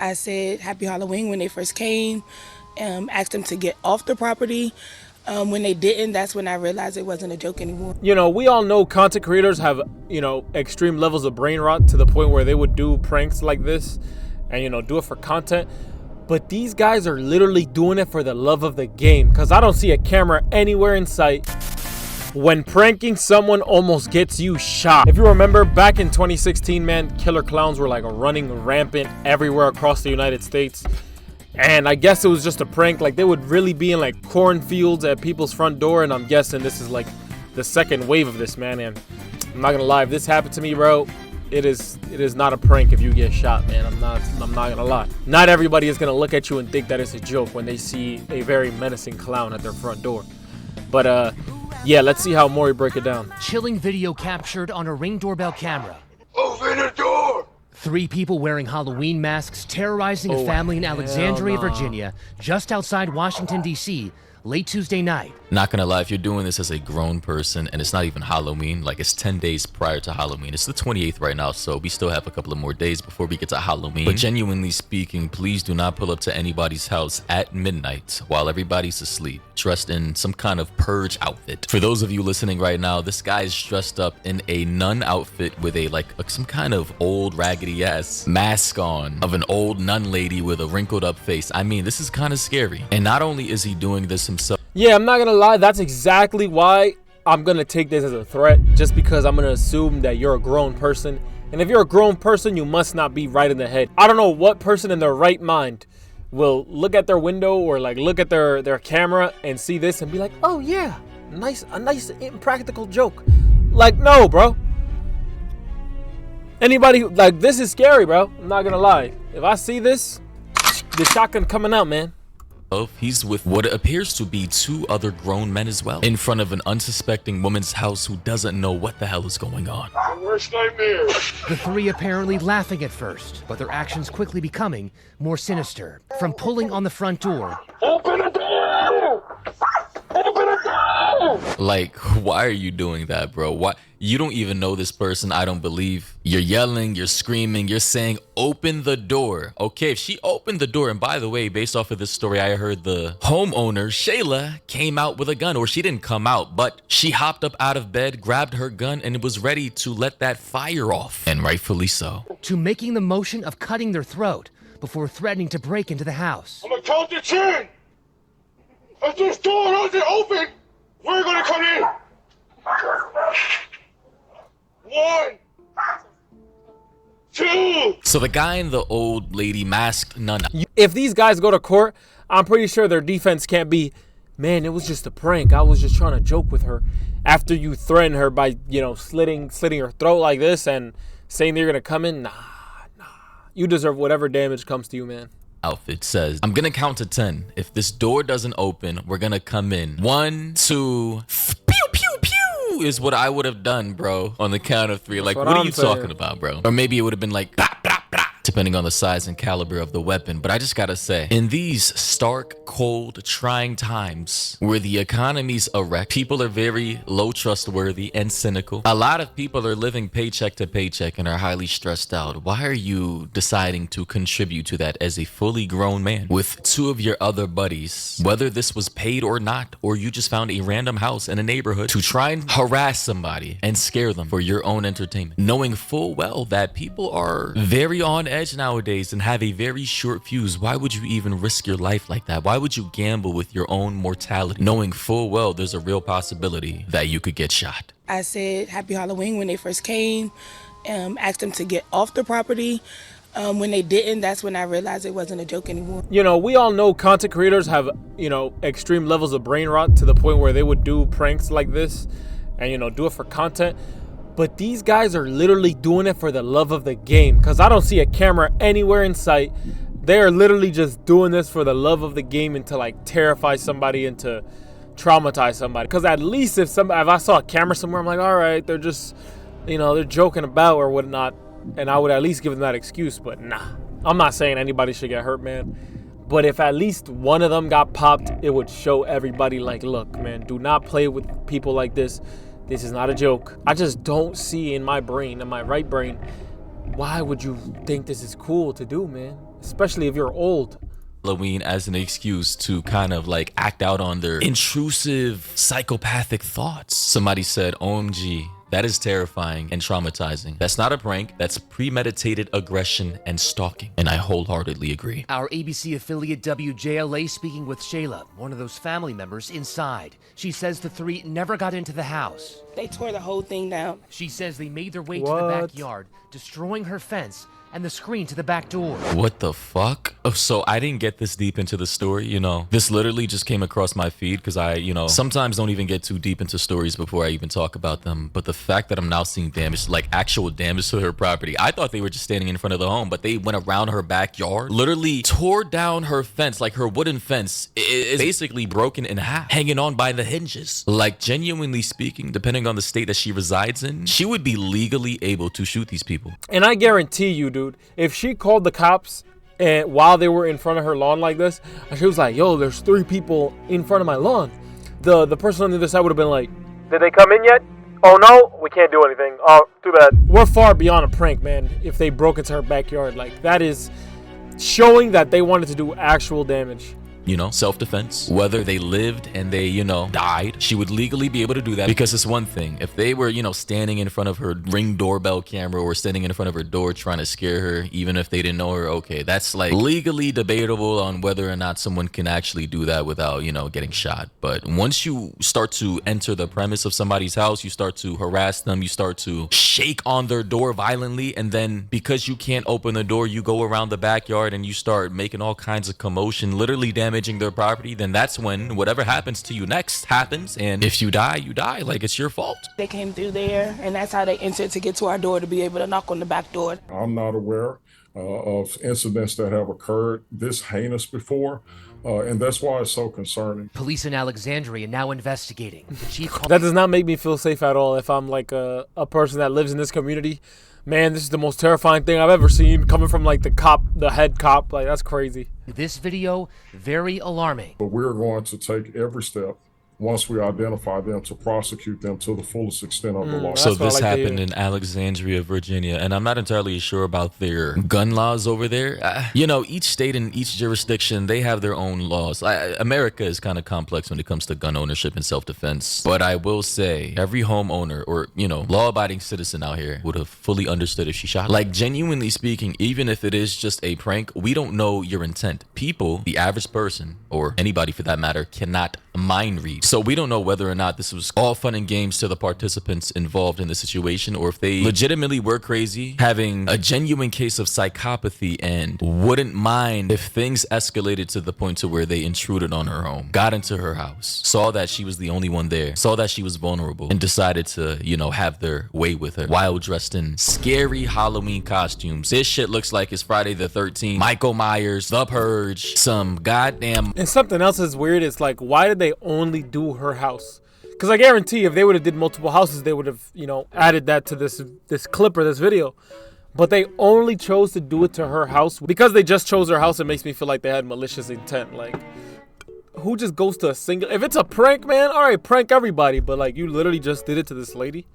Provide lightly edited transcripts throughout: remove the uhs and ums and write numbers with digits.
I said Happy Halloween when they first came, asked them to get off the property. When they didn't, that's when I realized it wasn't a joke anymore. You know, we all know content creators have, extreme levels of brain rot to the point where they would do pranks like this and, do it for content. But these guys are literally doing it for the love of the game, because I don't see a camera anywhere in sight. When pranking someone almost gets you shot. If you remember back in 2016, man, killer clowns were like running rampant everywhere across the United States. And I guess it was just a prank. Like, they would really be in like cornfields at people's front door. And I'm guessing this is like the second wave of this, man. And I'm not gonna lie, if this happened to me, bro, it is not a prank if you get shot, man. I'm not gonna lie. Not everybody is gonna look at you and think that it's a joke when they see a very menacing clown at their front door. But yeah, let's see how Maury break it down. Chilling video captured on a Ring doorbell camera. Open the door! 3 people wearing Halloween masks terrorizing a family in Alexandria, Virginia, just outside Washington, D.C., late Tuesday night. Not gonna lie, if you're doing this as a grown person and it's not even Halloween, like it's 10 days prior to Halloween. It's the 28th right now, so we still have a couple of more days before we get to Halloween. But genuinely speaking, please do not pull up to anybody's house at midnight while everybody's asleep, dressed in some kind of purge outfit. For those of you listening right now, this guy is dressed up in a nun outfit with some kind of old raggedy ass mask on of an old nun lady with a wrinkled up face. I mean, this is kind of scary. And not only is he doing this himself. Yeah, I'm not gonna lie, that's exactly why I'm gonna take this as a threat, just because I'm gonna assume that you're a grown person. And if you're a grown person, you must not be right in the head. I don't know what person in their right mind will look at their window or like look at their camera and see this and be like, oh yeah, a nice impractical joke. Like, no, bro. Anybody, like, this is scary, bro. I'm not gonna lie. If I see this, the shotgun coming out, man. He's with what appears to be 2 other grown men as well, in front of an unsuspecting woman's house who doesn't know what the hell is going on. Worst nightmare. The 3 apparently laughing at first, but their actions quickly becoming more sinister. From pulling on the front door. Open the door! Open the door! Like, why are you doing that, bro? Why? You don't even know this person, I don't believe. You're yelling, you're screaming, you're saying, open the door. Okay, if she opened the door, and by the way, based off of this story, I heard the homeowner, Shayla, came out with a gun, or she didn't come out, but she hopped up out of bed, grabbed her gun, and was ready to let that fire off. And rightfully so. To making the motion of cutting their throat before threatening to break into the house. I'm gonna count to 10. If this door doesn't open, we're gonna come in. 1, 2. So the guy and the old lady masked nun. If these guys go to court, I'm pretty sure their defense can't be, man, it was just a prank. I was just trying to joke with her. After you threaten her by, slitting her throat like this and saying they're gonna come in, nah. You deserve whatever damage comes to you, man. Outfit says, I'm gonna count to 10. If this door doesn't open, we're gonna come in. 1, 2, pew, pew, pew is what I would have done, bro, on the count of 3. Like, what are you talking about, bro? Or maybe it would have been like, blah, blah, blah, depending on the size and caliber of the weapon. But I just gotta say, in these stark, cold, trying times where the economy's a wreck, people are very low trustworthy and cynical. A lot of people are living paycheck to paycheck and are highly stressed out. Why are you deciding to contribute to that as a fully grown man with 2 of your other buddies, whether this was paid or not, or you just found a random house in a neighborhood to try and harass somebody and scare them for your own entertainment, knowing full well that people are very on edge nowadays and have a very short fuse? Why would you even risk your life like that? Why would you gamble with your own mortality, knowing full well there's a real possibility that you could get shot? I said Happy Halloween when they first came, asked them to get off the property. When they didn't, that's when I realized it wasn't a joke anymore. You know, we all know content creators have, extreme levels of brain rot to the point where they would do pranks like this and, do it for content. But these guys are literally doing it for the love of the game, because I don't see a camera anywhere in sight. They are literally just doing this for the love of the game and to like terrify somebody and to traumatize somebody. Because at least if I saw a camera somewhere, I'm like, all right, they're just, they're joking about or whatnot, and I would at least give them that excuse. But nah, I'm not saying anybody should get hurt, man. But if at least one of them got popped, it would show everybody like, look, man, do not play with people like this. This is not a joke. I just don't see in my brain, in my right brain, why would you think this is cool to do, man? especially if you're old. Halloween as an excuse to kind of like act out on their intrusive psychopathic thoughts. Somebody said, OMG, that is terrifying and traumatizing. That's not a prank, that's premeditated aggression and stalking. And I wholeheartedly agree. Our ABC affiliate WJLA speaking with Shayla, one of those family members inside. She says the three never got into the house. They tore the whole thing down. She says they made their way to the What? backyard, destroying her fence and the screen to the back door. What the fuck? Oh, so I didn't get this deep into the story, you know. This literally just came across my feed because I, you know, sometimes don't even get too deep into stories before I even talk about them. But the fact that I'm now seeing damage, like actual damage to her property, I thought they were just standing in front of the home, but they went around her backyard, literally tore down her fence, like her wooden fence is basically broken in half, hanging on by the hinges. Like, genuinely speaking, depending on the state that she resides in, she would be legally able to shoot these people. And I guarantee you, dude, if she called the cops and while they were in front of her lawn like this, and she was like, yo, there's 3 people in front of my lawn, the person on the other side would have been like, did they come in yet? Oh no, we can't do anything. Oh, too bad. We're far beyond a prank, man. If they broke into her backyard, like, that is showing that they wanted to do actual damage. You know, self-defense. Whether they lived and they, you know, died, she would legally be able to do that. Because it's one thing, if they were, you know, standing in front of her Ring doorbell camera or standing in front of her door trying to scare her, even if they didn't know her, okay, that's like legally debatable on whether or not someone can actually do that without, you know, getting shot. But once you start to enter the premise of somebody's house, you start to harass them, you start to shake on their door violently, and then because you can't open the door, you go around the backyard and you start making all kinds of commotion, literally damaging their property, then that's when whatever happens to you next happens. And if you die, you die. Like, it's your fault. They came through there, and that's how they entered to get to our door to be able to knock on the back door. I'm not aware of incidents that have occurred this heinous before, and that's why it's so concerning. Police in Alexandria now investigating. The chief called That does not make me feel safe at all if I'm like a person that lives in this community. Man, this is the most terrifying thing I've ever seen coming from like the head cop. Like, that's crazy. this video very alarming. But we're going to take every step once we identify them to prosecute them to the fullest extent of the law. So That's what I this like to happened hear. in Alexandria, Virginia, and I'm not entirely sure about their gun laws over there. You know, each state and each jurisdiction, they have their own laws. America is kind of complex when it comes to gun ownership and self-defense. But I will say, every homeowner or, you know, law-abiding citizen out here would have fully understood if she shot. Like, genuinely speaking, even if it is just a prank, we don't know your intent. People, the average person, or anybody for that matter, cannot mind read. So we don't know whether or not this was all fun and games to the participants involved in the situation, or if they legitimately were crazy, having a genuine case of psychopathy and wouldn't mind if things escalated to the point to where they intruded on her home, got into her house, saw that she was the only one there, saw that she was vulnerable, and decided to, you know, have their way with her while dressed in scary Halloween costumes. This shit looks like it's Friday the 13th, Michael Myers, The Purge, some goddamn... And something else is weird. It's like, why did they only do her house? Because I guarantee if they would have did multiple houses, they would have, you know, added that to this clip or this video. But they only chose to do it to her house. Because they just chose her house, it makes me feel like they had malicious intent. Like, who just goes to a single... If it's a prank, man, all right, prank everybody. But, like, you literally just did it to this lady?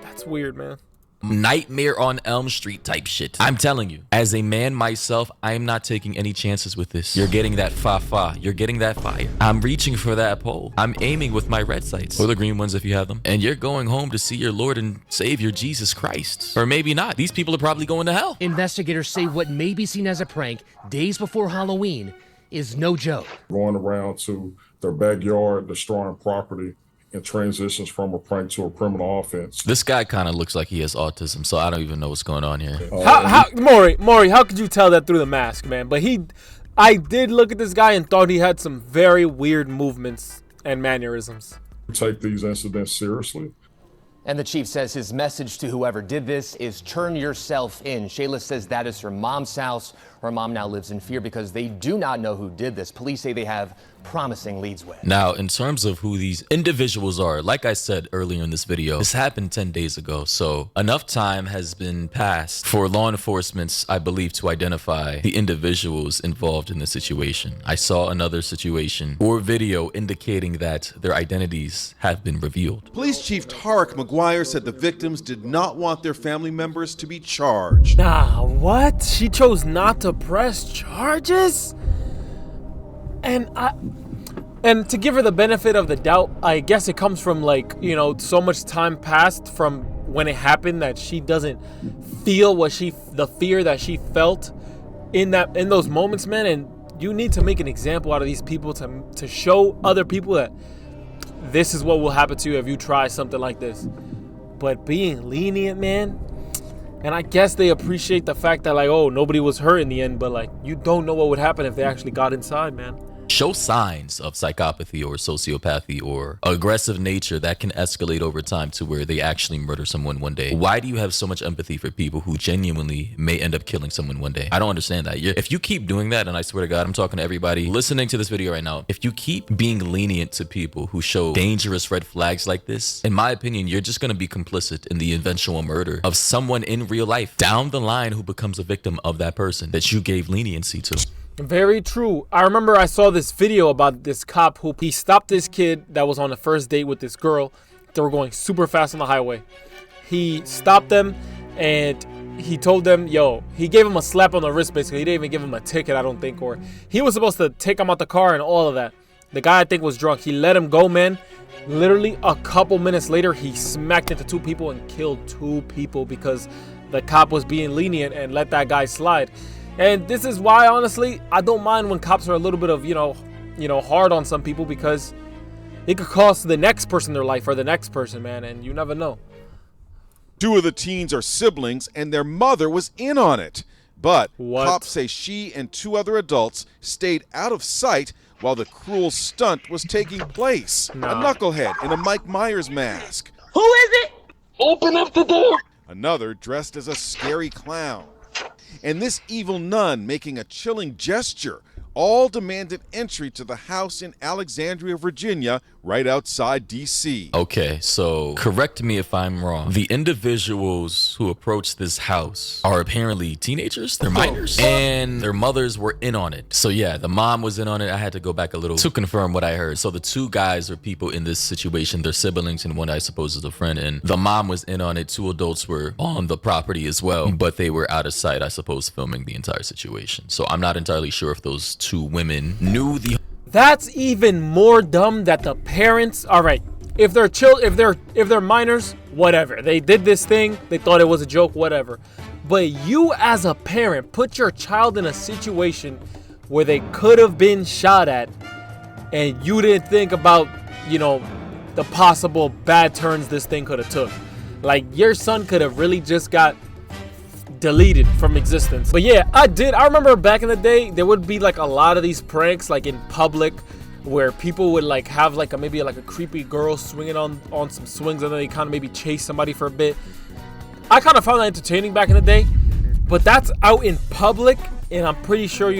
That's weird, man. Nightmare on Elm Street type shit. I'm telling you, as a man myself, I'm not taking any chances with this. You're getting that fa-fa. You're getting that fire. I'm reaching for that pole. I'm aiming with my red sights, or the green ones if you have them. And you're going home to see your Lord and Savior Jesus Christ. Or maybe not. These people are probably going to hell. Investigators say what may be seen as a prank days before Halloween is no joke. Going around to their backyard, destroying property, and transitions from a prank to a criminal offense. This guy kind of looks like he has autism, so I don't even know what's going on here. Maury, how could you tell that through the mask, man? But I did look at this guy and thought he had some very weird movements and mannerisms. Take these incidents seriously. And the chief says his message to whoever did this is turn yourself in. Shayla says that is her mom's house. Her mom now lives in fear because they do not know who did this. Police say they have promising leads with. Now, in terms of who these individuals are, like I said earlier in this video, this happened 10 days ago. So enough time has been passed for law enforcement, I believe, to identify the individuals involved in the situation. I saw another situation or video indicating that their identities have been revealed. Police Chief Tarek McGuire said the victims did not want their family members to be charged. Nah, what? She chose not to to press charges. And to give her the benefit of the doubt, I guess it comes from, like, you know, so much time passed from when it happened that she doesn't feel the fear that she felt in those moments, man. And you need to make an example out of these people to show other people that this is what will happen to you if you try something like this. But being lenient, man, and I guess they appreciate the fact that, like, oh, nobody was hurt in the end, but, like, you don't know what would happen if they actually got inside, man. Show signs of psychopathy or sociopathy or aggressive nature that can escalate over time to where they actually murder someone one day. Why do you have so much empathy for people who genuinely may end up killing someone one day? I don't understand that. If you keep doing that, and I swear to God, I'm talking to everybody listening to this video right now, if you keep being lenient to people who show dangerous red flags like this, in my opinion, you're just going to be complicit in the eventual murder of someone in real life down the line who becomes a victim of that person that you gave leniency to. Very true. I remember I saw this video about this cop who he stopped this kid that was on the first date with this girl. They were going super fast on the highway. He stopped them and he told them, he gave him a slap on the wrist basically. He didn't even give him a ticket, I don't think, or he was supposed to take him out the car and all of that. The guy, I think, was drunk. He let him go, man. Literally a couple minutes later, he smacked into 2 people and killed 2 people because the cop was being lenient and let that guy slide. And this is why, honestly, I don't mind when cops are a little bit of, hard on some people, because it could cost the next person their life or the next person, man, and you never know. 2 of the teens are siblings, and their mother was in on it. But What? cops say she and 2 other adults stayed out of sight while the cruel stunt was taking place. Nah. A knucklehead in a Mike Myers mask. Who is it? Open up the door. Another dressed as a scary clown. And this evil nun making a chilling gesture, all demanded entry to the house in Alexandria, Virginia, right outside D.C. Okay, so correct me if I'm wrong. The individuals who approached this house are apparently teenagers, they're minors, and their mothers were in on it. So yeah, the mom was in on it. I had to go back a little to confirm what I heard. So the 2 guys are people in this situation, they're siblings, and one I suppose is a friend, and the mom was in on it. 2 adults were on the property as well, but they were out of sight, I suppose, filming the entire situation. So I'm not entirely sure if those 2 women knew the... That's even more dumb that the parents, all right, if they're minors, whatever. They did this thing, they thought it was a joke, whatever. But you as a parent put your child in a situation where they could have been shot at, and you didn't think about, the possible bad turns this thing could have took. Like, your son could have really just got deleted from existence. But yeah, I remember back in the day there would be like a lot of these pranks like in public where people would like have like maybe a creepy girl swinging on some swings, and then they kind of maybe chase somebody for a bit. I kind of found that entertaining back in the day, but that's out in public, and I'm pretty sure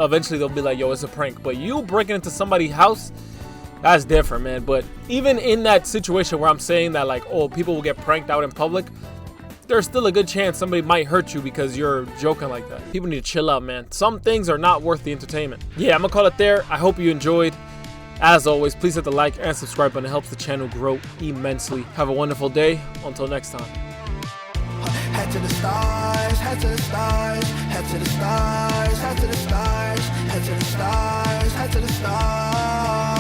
eventually they'll be like, yo, it's a prank. But you breaking into somebody's house, that's different, man. But even in that situation where I'm saying that, like, oh, people will get pranked out in public, there's still a good chance somebody might hurt you because you're joking like that. People need to chill out, man. Some things are not worth the entertainment. Yeah, I'm gonna call it there. I hope you enjoyed. As always, please hit the like and subscribe button. It helps the channel grow immensely. Have a wonderful day. Until next time. Head to the stars, head to the stars, head to the stars, head to the stars, head to the stars, head to the stars.